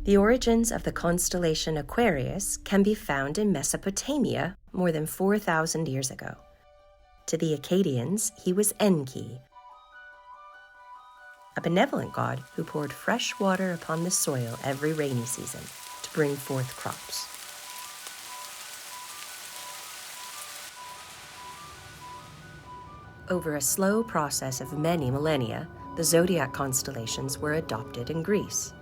The origins of the constellation Aquarius can be found in Mesopotamia more than 4,000 years ago. To the Akkadians, he was Enki, a benevolent god who poured fresh water upon the soil every rainy season to bring forth crops. Over a slow process of many millennia, the zodiac constellations were adopted in Greece.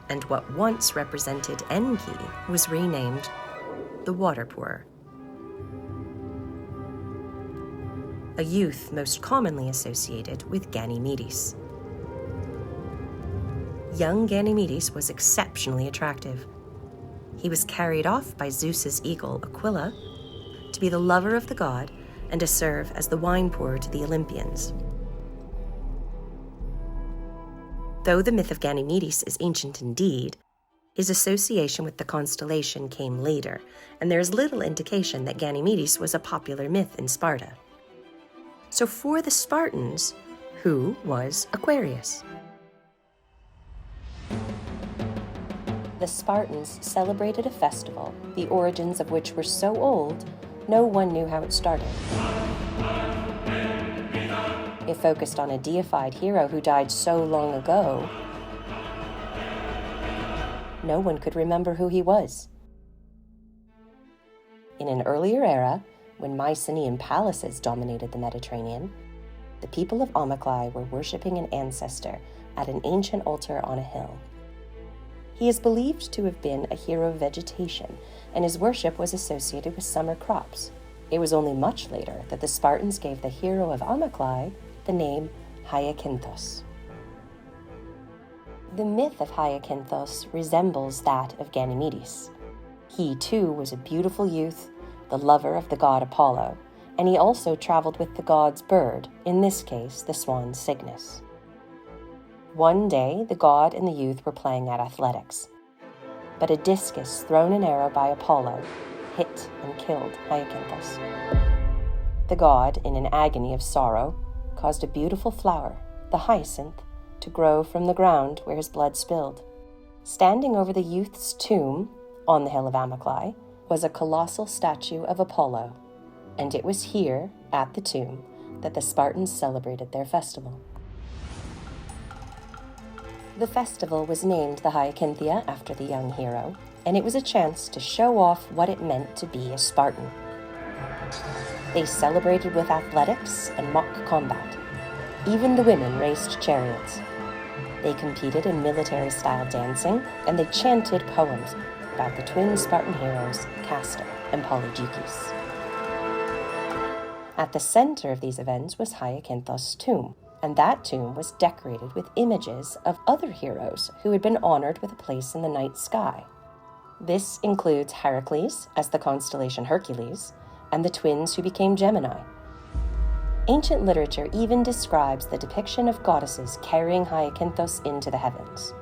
And what once represented Enki was renamed the water pourer, a youth most commonly associated with Ganymedes. Young Ganymedes was exceptionally attractive. He was carried off by Zeus's eagle Aquila to be the lover of the god and to serve as the wine pourer to the Olympians. Though the myth of Ganymedes is ancient indeed, his association with the constellation came later, and there is little indication that Ganymedes was a popular myth in Sparta. So for the Spartans, who was Aquarius? The Spartans celebrated a festival, the origins of which were so old, no one knew how it started. It focused on a deified hero who died so long ago, no one could remember who he was. In an earlier era, when Mycenaean palaces dominated the Mediterranean, the people of Amyclae were worshipping an ancestor at an ancient altar on a hill. He is believed to have been a hero of vegetation, and his worship was associated with summer crops. It was only much later that the Spartans gave the hero of Amyclae the name Hyacinthos. The myth of Hyacinthos resembles that of Ganymedes. He, too, was a beautiful youth, the lover of the god Apollo, and he also traveled with the god's bird, in this case, the swan Cygnus. One day, the god and the youth were playing at athletics, but a discus thrown in arrow by Apollo hit and killed Hyacinthos. The god, in an agony of sorrow, caused a beautiful flower, the hyacinth, to grow from the ground where his blood spilled. Standing over the youth's tomb, on the hill of Amyclae, was a colossal statue of Apollo, and it was here, at the tomb, that the Spartans celebrated their festival. The festival was named the Hyacinthia after the young hero, and it was a chance to show off what it meant to be a Spartan. They celebrated with athletics and mock combat. Even the women raced chariots. They competed in military-style dancing, and they chanted poems about the twin Spartan heroes, Castor and Polygeukes. At the center of these events was Hyacinthos' tomb, and that tomb was decorated with images of other heroes who had been honored with a place in the night sky. This includes Heracles as the constellation Hercules, and the twins who became Gemini. Ancient literature even describes the depiction of goddesses carrying Hyacinthos into the heavens.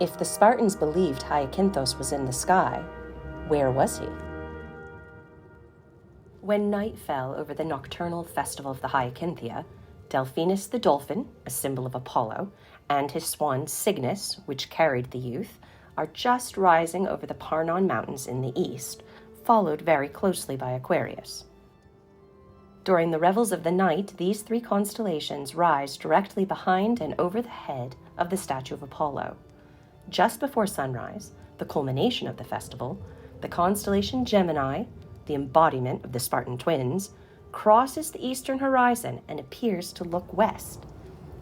If the Spartans believed Hyacinthos was in the sky, where was he? When night fell over the nocturnal festival of the Hyacinthia, Delphinus the dolphin, a symbol of Apollo, and his swan Cygnus, which carried the youth, are just rising over the Parnon Mountains in the east, followed very closely by Aquarius. During the revels of the night, these three constellations rise directly behind and over the head of the statue of Apollo. Just before sunrise, the culmination of the festival, the constellation Gemini, the embodiment of the Spartan twins, crosses the eastern horizon and appears to look west.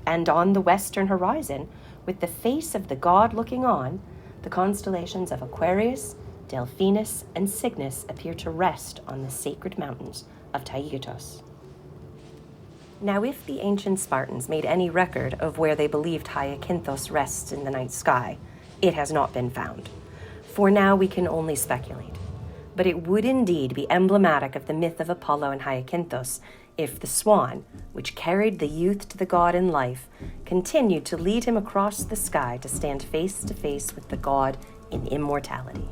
And on the western horizon, with the face of the god looking on, the constellations of Aquarius, Delphinus, and Cygnus appear to rest on the sacred mountains of Taygetos. Now, if the ancient Spartans made any record of where they believed Hyacinthos rests in the night sky, it has not been found. For now, we can only speculate. But it would indeed be emblematic of the myth of Apollo and Hyacinthos if the swan, which carried the youth to the god in life, continued to lead him across the sky to stand face to face with the god in immortality.